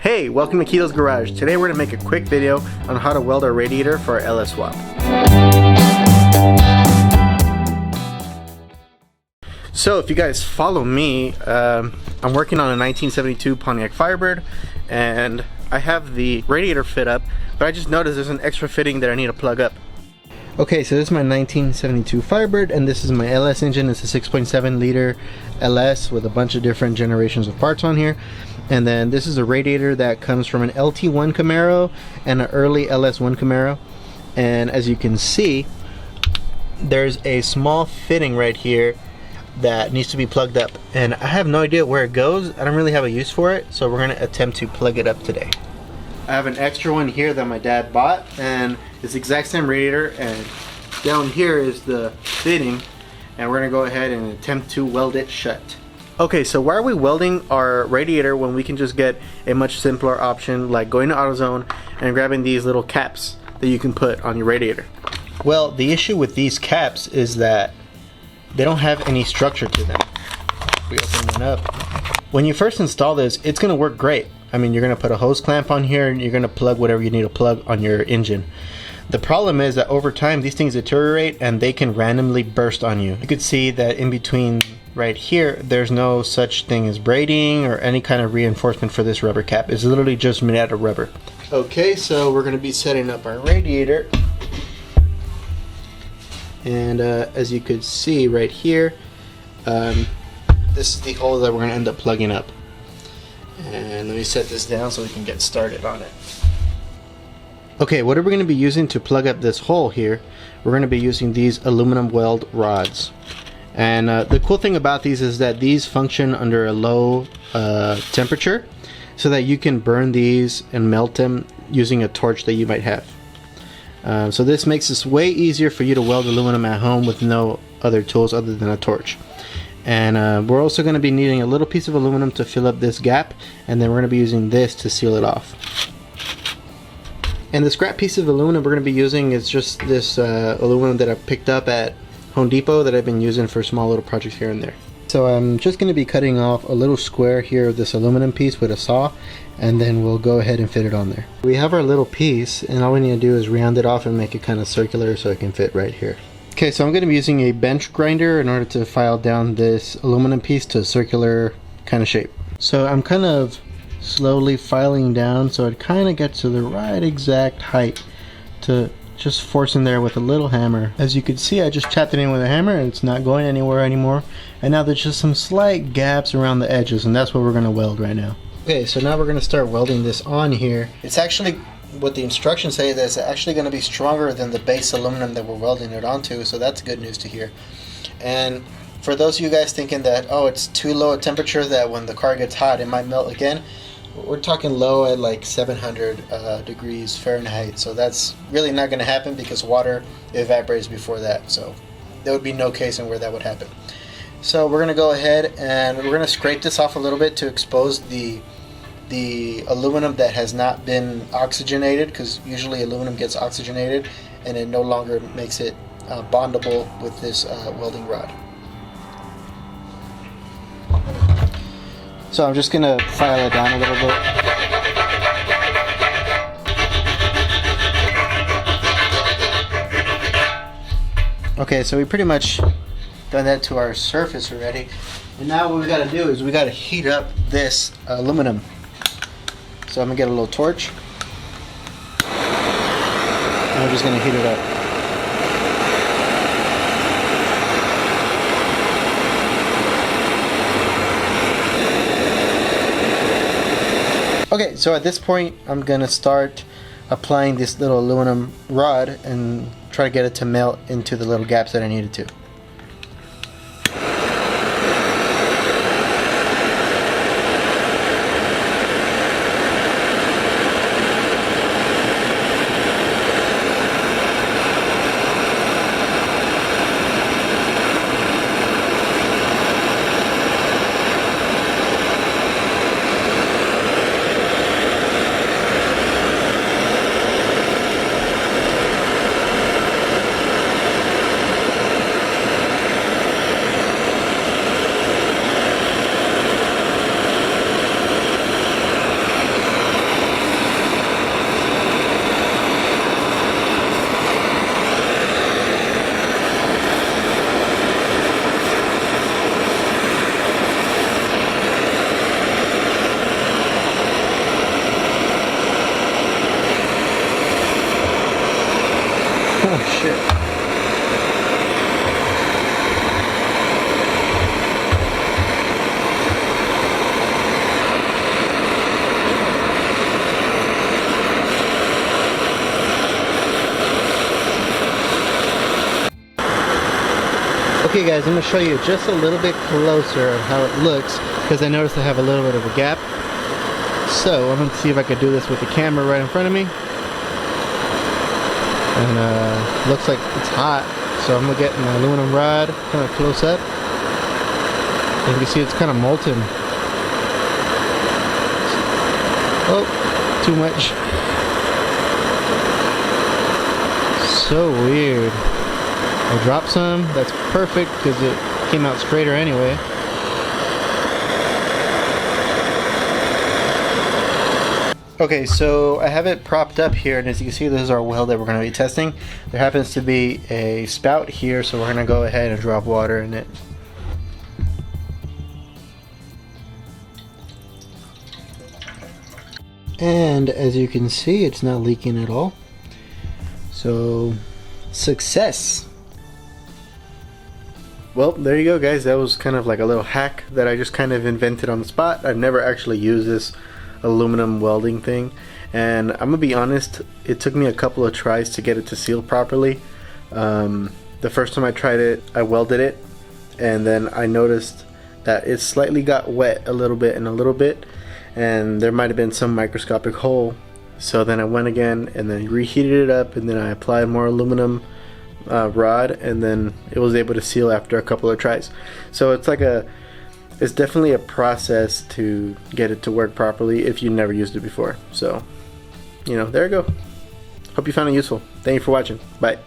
Hey, welcome to Keto's Garage. Today we're going to make a quick video on how to weld our radiator for our LS swap. So if you guys follow me, I'm working on a 1972 Pontiac Firebird and I have the radiator fit up, but I just noticed there's an extra fitting that I need to plug up. Okay, so this is my 1972 Firebird and this is my LS engine. It's a 6.7 liter LS with a bunch of different generations of parts on here. And then this is a radiator that comes from an LT1 Camaro and an early LS1 Camaro. And as you can see, there's a small fitting right here that needs to be plugged up. And I have no idea where it goes. I don't really have a use for it, so we're gonna attempt to plug it up today. I have an extra one here that my dad bought, and it's the exact same radiator, and down here is the fitting, and we're gonna go ahead and attempt to weld it shut. Okay, so why are we welding our radiator when we can just get a much simpler option like going to AutoZone and grabbing these little caps that you can put on your radiator? Well, the issue with these caps is that they don't have any structure to them. If we open one up, when you first install this, it's gonna work great. I mean, you're gonna put a hose clamp on here and you're gonna plug whatever you need to plug on your engine. The problem is that over time, these things deteriorate and they can randomly burst on you. You could see that in between right here, there's no such thing as braiding or any kind of reinforcement for this rubber cap. It's literally just made out of rubber. Okay, so we're gonna be setting up our radiator. And as you could see right here, this is the hole that we're gonna end up plugging up. And let me set this down so we can get started on it. Okay, what are we gonna be using to plug up this hole here? We're gonna be using these aluminum weld rods. And the cool thing about these is that these function under a low temperature so that you can burn these and melt them using a torch that you might have. So this makes this way easier for you to weld aluminum at home with no other tools other than a torch. And we're also going to be needing a little piece of aluminum to fill up this gap, and then we're going to be using this to seal it off. And the scrap piece of aluminum we're going to be using is just this aluminum that I picked up at Home Depot that I've been using for small little projects here and there. So I'm just going to be cutting off a little square here of this aluminum piece with a saw, and then we'll go ahead and fit it on there. We have our little piece, and all we need to do is round it off and make it kind of circular so it can fit right here. Okay, so I'm going to be using a bench grinder in order to file down this aluminum piece to a circular kind of shape. So I'm kind of slowly filing down so it kind of gets to the right exact height to just force in there with a little hammer. As you can see, I just tapped it in with a hammer and it's not going anywhere anymore. And now there's just some slight gaps around the edges, and that's what we're going to weld right now. Okay, so now we're going to start welding this on here. It's actually, what the instructions say, that it's actually going to be stronger than the base aluminum that we're welding it onto, so that's good news to hear. And for those of you guys thinking that, oh, it's too low a temperature that when the car gets hot it might melt again, we're talking low at like 700 degrees Fahrenheit, so that's really not going to happen because water evaporates before that, so there would be no case in where that would happen. So we're going to go ahead and we're going to scrape this off a little bit to expose the aluminum that has not been oxygenated, because usually aluminum gets oxygenated and it no longer makes it bondable with this welding rod. So I'm just going to file it down a little bit. Okay, so we pretty much done that to our surface already. And now what we got to do is we got to heat up this aluminum. So I'm going to get a little torch. And we're just going to heat it up. Okay, so at this point I'm gonna start applying this little aluminum rod and try to get it to melt into the little gaps that I needed to. Oh shit. Okay guys, I'm going to show you just a little bit closer of how it looks, because I noticed I have a little bit of a gap. So I'm going to see if I can do this with the camera right in front of me. And looks like it's hot, so I'm going to get an aluminum rod kind of close up. And you can see it's kind of molten. Oh, too much. So weird. I dropped some. That's perfect because it came out straighter anyway. Okay, so I have it propped up here, and as you can see, this is our weld that we're going to be testing. There happens to be a spout here, so we're going to go ahead and drop water in it. And as you can see, it's not leaking at all. So, success! Well, there you go guys. That was kind of like a little hack that I just kind of invented on the spot. I've never actually used this aluminum welding thing, and I'm gonna be honest, it took me a couple of tries to get it to seal properly. The first time I tried it, I welded it, and then I noticed that it slightly got wet a little bit, and there might have been some microscopic hole. So then I went again and then reheated it up, and then I applied more aluminum rod, and then it was able to seal after a couple of tries. So it's definitely a process to get it to work properly if you never used it before. So, you know, there you go. Hope you found it useful. Thank you for watching. Bye.